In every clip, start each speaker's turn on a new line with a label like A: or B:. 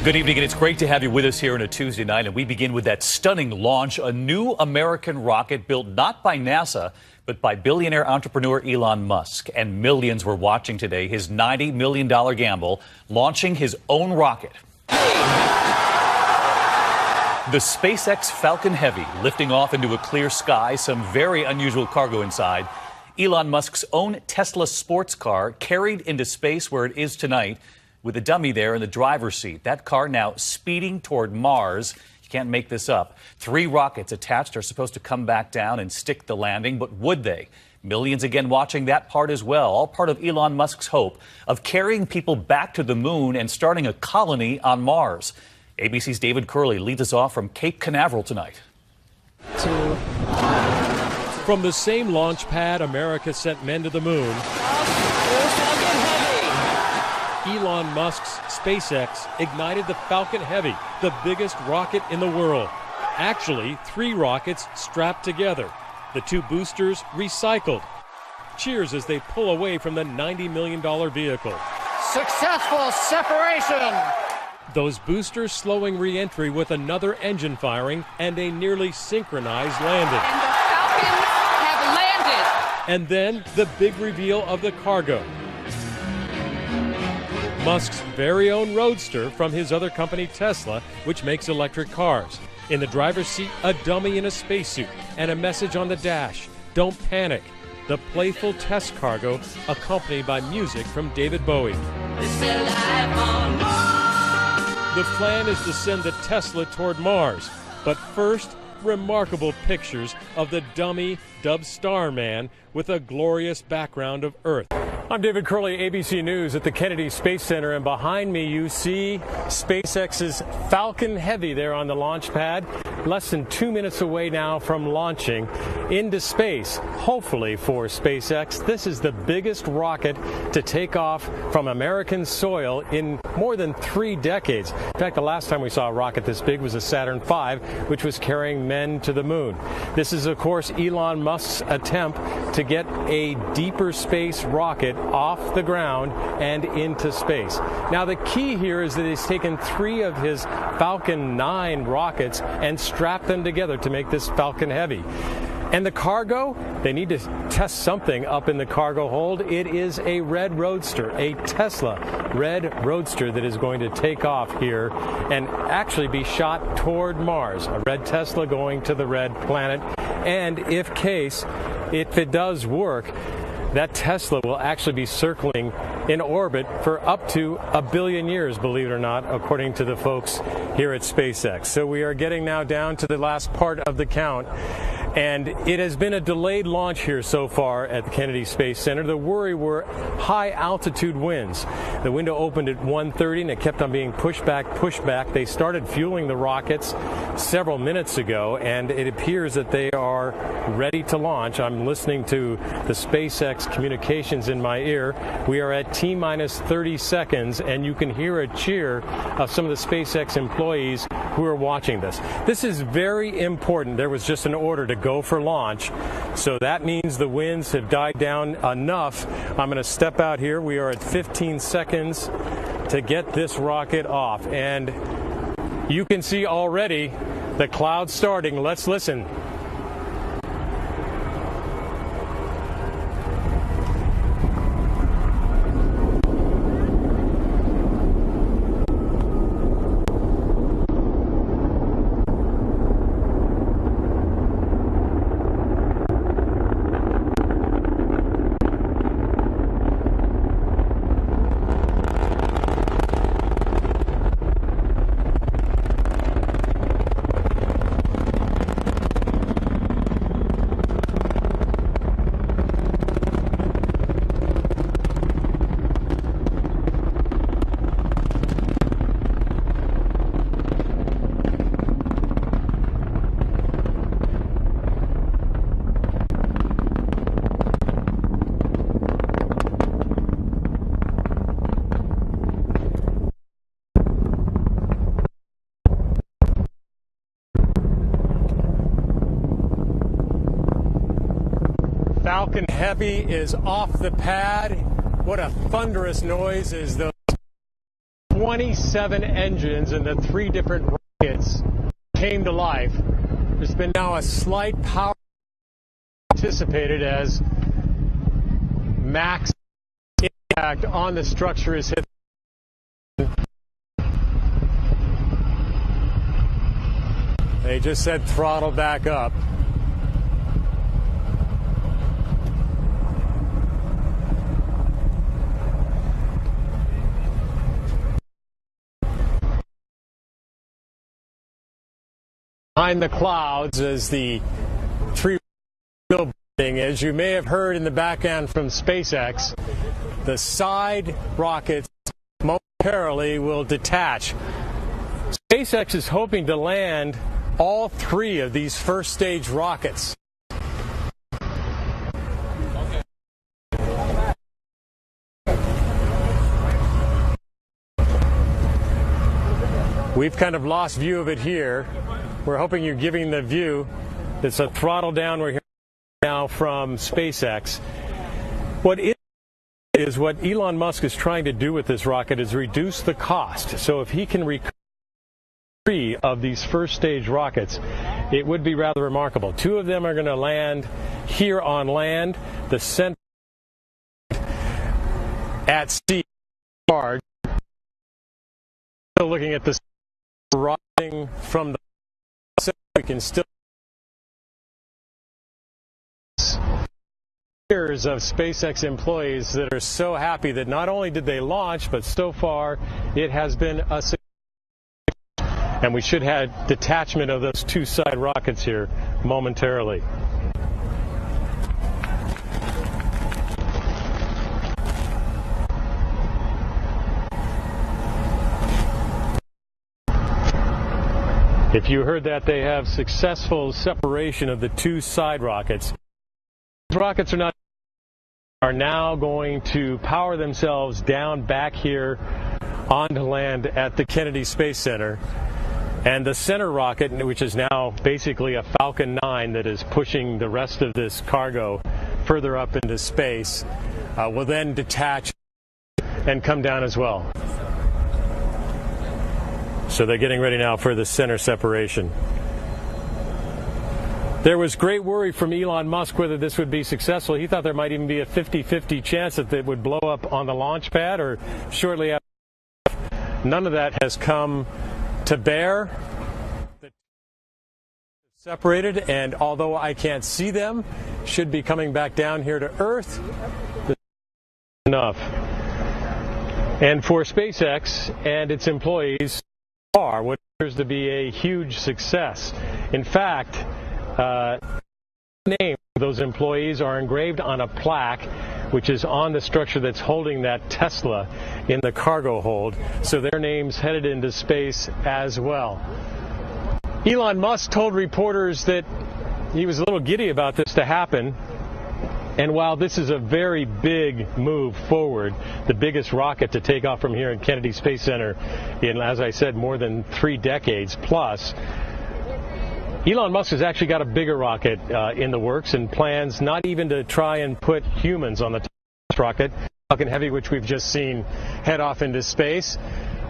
A: Good evening, and it's great to have you with us here on a Tuesday night. And we begin with that stunning launch, a new American rocket built not by NASA, but by billionaire entrepreneur Elon Musk. And millions were watching today his $90 million gamble, launching his own rocket. The SpaceX Falcon Heavy lifting off into a clear sky, some very unusual cargo inside. Elon Musk's own Tesla sports car carried into space where it is tonight, with a dummy there in the driver's seat. That car now speeding toward Mars. You can't make this up. 3 rockets attached are supposed to come back down and stick the landing, but would they? Millions again watching that part as well, all part of Elon Musk's hope of carrying people back to the moon and starting a colony on Mars. ABC's David Curley leads us off from Cape Canaveral tonight.
B: From the same launch pad America sent men to the moon, Elon Musk's SpaceX ignited the Falcon Heavy, the biggest rocket in the world. Actually, 3 rockets strapped together. The 2 boosters recycled. Cheers as they pull away from the $90 million vehicle.
C: Successful separation!
B: Those boosters slowing re-entry with another engine firing and a nearly synchronized landing.
C: And the Falcons have landed!
B: And then the big reveal of the cargo. Musk's very own Roadster from his other company Tesla, which makes electric cars. In the driver's seat, a dummy in a spacesuit and a message on the dash, "Don't panic." The playful test cargo accompanied by music from David Bowie. The plan is to send the Tesla toward Mars, but first, remarkable pictures of the dummy dubbed Starman with a glorious background of Earth. I'm David Curley, ABC News at the Kennedy Space Center, and behind me you see SpaceX's Falcon Heavy there on the launch pad, less than 2 minutes away now from launching into space. Hopefully for SpaceX, this is the biggest rocket to take off from American soil in more than 3 decades. In fact, the last time we saw a rocket this big was a Saturn V, which was carrying men to the moon. This is, of course, Elon Musk's attempt to get a deeper space rocket off the ground and into space. Now, the key here is that he's taken 3 of his Falcon 9 rockets and strapped them together to make this Falcon Heavy. And the cargo, they need to test something up in the cargo hold. It is a red Roadster, a Tesla red Roadster that is going to take off here and actually be shot toward Mars. A red Tesla going to the red planet. And if it does work, that Tesla will actually be circling in orbit for up to 1 billion years, believe it or not, according to the folks here at SpaceX. So we are getting now down to the last part of the count. And it has been a delayed launch here so far at the Kennedy Space Center. The worry were high altitude winds. The window opened at 1:30 and it kept on being pushed back. They started fueling the rockets several minutes ago, and it appears that they are ready to launch. I'm listening to the SpaceX communications in my ear. We are at T-minus 30 seconds, and you can hear a cheer of some of the SpaceX employees who are watching this. This is very important. There was just an order to go for launch, so that means the winds have died down enough. I'm going to step out here. We are at 15 seconds to get this rocket off, and you can see already the clouds starting. Let's listen. Falcon Heavy is off the pad. What a thunderous noise as those 27 engines and the 3 different rockets came to life. There's been now a slight power anticipated as max impact on the structure is hit. They just said throttle back up. Behind the clouds as the 3 building, as you may have heard in the background from SpaceX, the side rockets momentarily will detach. SpaceX is hoping to land all 3 of these first stage rockets. We've kind of lost view of it here. We're hoping you're giving the view. It's a throttle down we're hearing now from SpaceX. What Elon Musk is trying to do with this rocket is reduce the cost. So if he can recover 3 of these first stage rockets, it would be rather remarkable. 2 of them are going to land here on land. The center at sea large. Still looking at the rising from the we can still years of SpaceX employees that are so happy that not only did they launch, but so far it has been a success. And we should have detachment of those 2 side rockets here momentarily. If you heard that, they have successful separation of the 2 side rockets. These rockets are now going to power themselves down back here onto land at the Kennedy Space Center. And the center rocket, which is now basically a Falcon 9 that is pushing the rest of this cargo further up into space, will then detach and come down as well. So they're getting ready now for the center separation. There was great worry from Elon Musk whether this would be successful. He thought there might even be a 50-50 chance that it would blow up on the launch pad or shortly after. None of that has come to bear. The separated, and although I can't see them, should be coming back down here to Earth. Enough. And for SpaceX and its employees, what appears to be a huge success. In fact, names of those employees are engraved on a plaque which is on the structure that's holding that Tesla in the cargo hold, so their names headed into space as well. Elon Musk told reporters that he was a little giddy about this to happen. And while this is a very big move forward, the biggest rocket to take off from here in Kennedy Space Center in, as I said, more than 3 decades plus, Elon Musk has actually got a bigger rocket in the works and plans not even to try and put humans on the top of this rocket, Falcon Heavy, which we've just seen head off into space,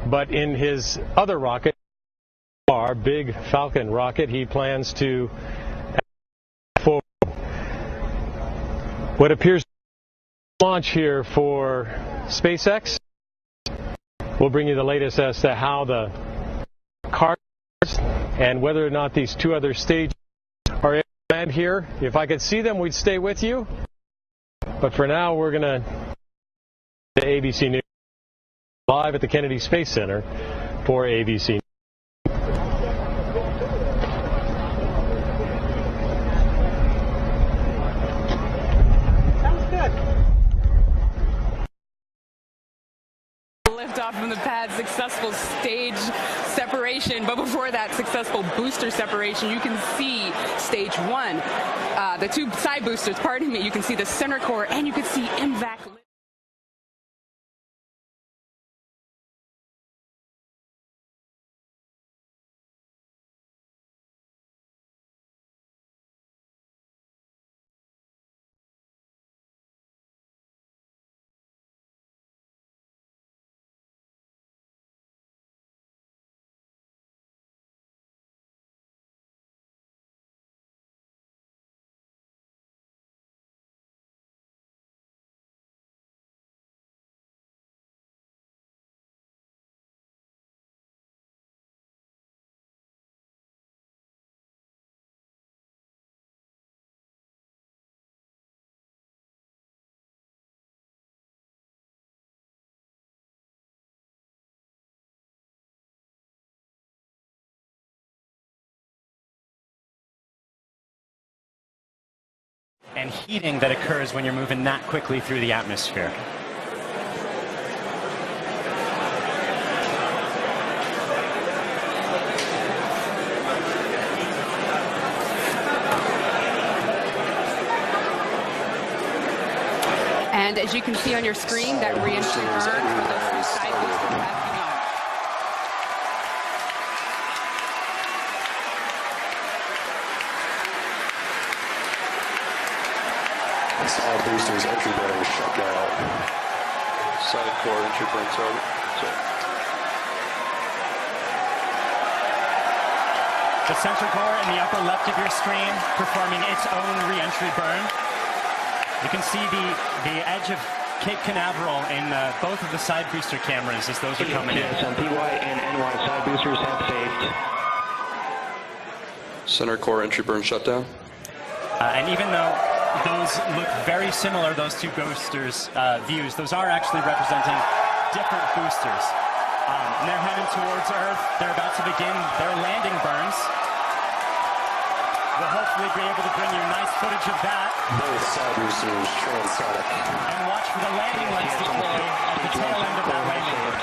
B: but in his other rocket, our big Falcon rocket, he plans to what appears to be a launch here for SpaceX. We'll bring you the latest as to how the car and whether or not these 2 other stages are able to land here. If I could see them, we'd stay with you. But for now, we're going to ABC News live at the Kennedy Space Center for ABC.
D: Off from the pad, successful stage separation, but before that successful booster separation, you can see stage 1, the 2 side boosters, pardon me, you can see the center core, and you can see MVAC
E: and heating that occurs when you're moving that quickly through the atmosphere.
D: And as you can see on your screen, that re-entry burn for those two side boosters has begun.
F: Side boosters entry burn shut down. Side core entry burn started.
E: The center core in the upper left of your screen performing its own re-entry burn. You can see the edge of Cape Canaveral in both of the side booster cameras as those are coming in.
G: Some PY and NY side boosters have saved.
F: Center core entry burn shutdown.
E: And even though those look very similar, those two boosters views, those are actually representing different boosters. And they're heading towards Earth. They're about to begin their landing burns. We'll hopefully be able to bring you nice footage of that.
F: Both side boosters transonic.
E: And watch for the landing lights deploy at the tail end of that landing burn.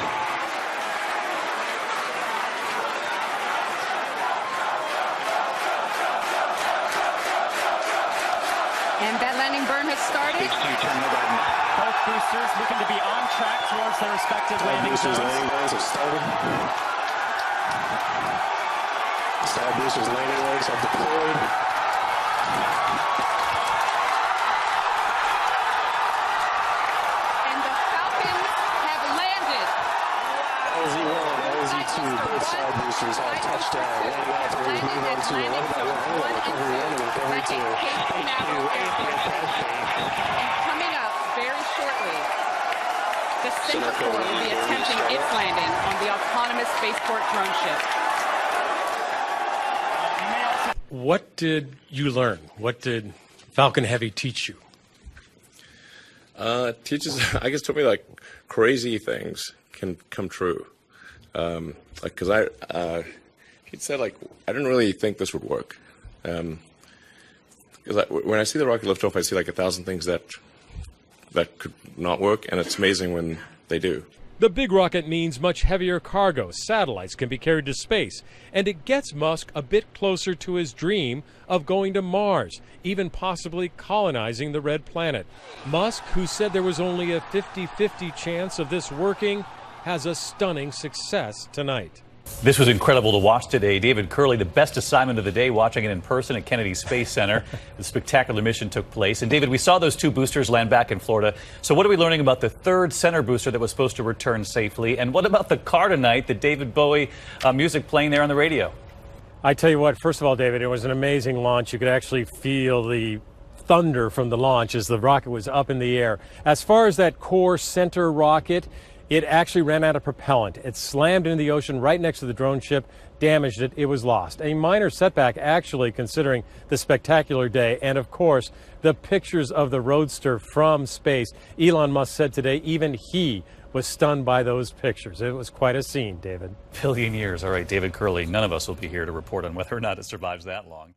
D: And that landing burn has started.
E: Both boosters looking to be on track towards their respective landing
F: Boosters
E: zones.
F: landing burns have started. Side boosters landing legs have deployed.
D: And the Falcons have landed.
F: LZ1, LZ2, both side boosters have touchdown. Landing operators move on to recovery 1 and recovery 2.
D: And coming up very shortly, the center core will be attempting its landing on the autonomous spaceport drone ship.
B: What did you learn? What did Falcon Heavy teach you?
H: It teaches, I guess, told me like crazy things can come true. Because he'd said like I didn't really think this would work. Because when I see the rocket lift off, I see like 1,000 things that could not work, and it's amazing when they do.
B: The big rocket means much heavier cargo. Satellites can be carried to space, and it gets Musk a bit closer to his dream of going to Mars, even possibly colonizing the red planet. Musk, who said there was only a 50-50 chance of this working, has a stunning success tonight.
A: This was incredible to watch today. David Curley, the best assignment of the day, watching it in person at Kennedy Space Center. The spectacular mission took place. And David, we saw those two boosters land back in Florida. So what are we learning about the third center booster that was supposed to return safely? And what about the car tonight, the David Bowie music playing there on the radio?
B: I tell you what, first of all, David, it was an amazing launch. You could actually feel the thunder from the launch as the rocket was up in the air. As far as that core center rocket, it actually ran out of propellant. It slammed into the ocean right next to the drone ship, damaged it. It was lost. A minor setback, actually, considering the spectacular day. And, of course, the pictures of the Roadster from space. Elon Musk said today even he was stunned by those pictures. It was quite a scene, David.
A: Billion years. All right, David Curley. None of us will be here to report on whether or not it survives that long.